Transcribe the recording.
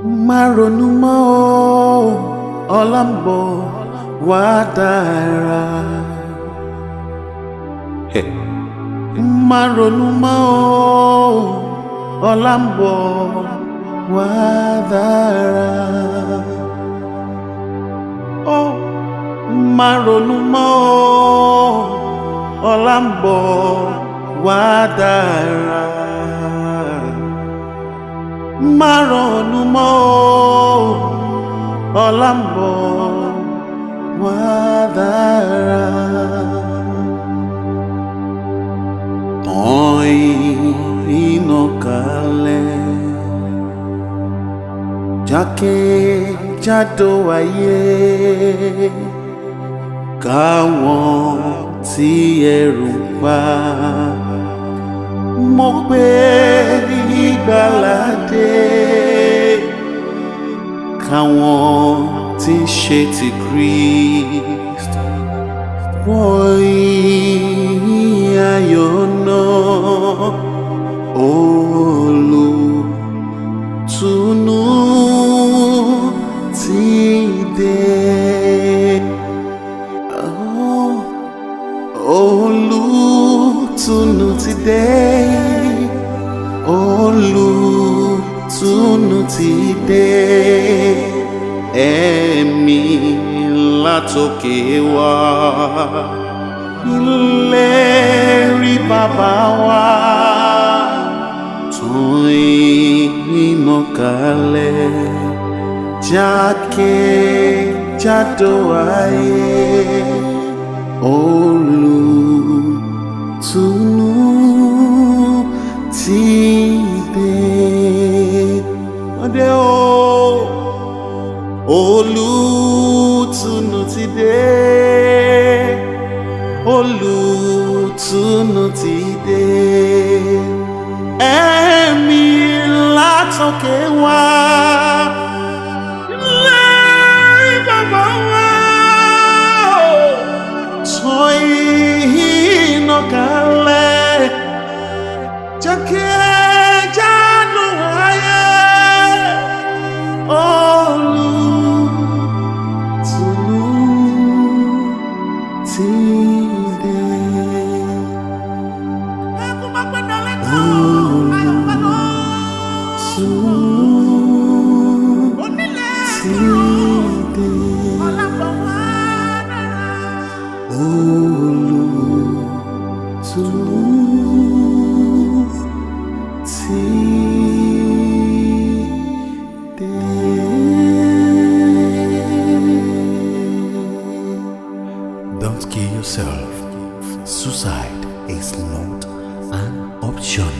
má ronú mọ́ o, ọ̀la ń bọ̀ wá dára. Má ronú mọ́ o, ọ̀la ń bọ̀ wá dára. Má ronú mọ́ o, ọ̀la ń bọ̀ wá dára. Má ronú mọ́ o, ọ̀la ń bọ̀ wá dára. Tàn iná kalẹ̀ jákèjádò ayé, káwọn tí ẹ̀rù ń bà mọ̀ pé ìgbàlà dé, káwọn tí ń ṣe ti Kristi wọ ayọ̀ náà. Olutunu ti dé. Olutunu ti dé. Olutunu ti dé. Ẹ̀mí látòkè wá, ìlérí bàbá wa. Tàn iná kalẹ̀ jákèjádò ayé, Olutunu ti dé. Ọdẹ o, Olutunu ti dé. Olutunu ti dé. Ẹ̀mí látòkè wá, ìlérí bàbá wa. Tàn iná kalẹ̀ jákèjádò ayé, Olutunu ti dé. Don't kill yourself. Suicide is not an option.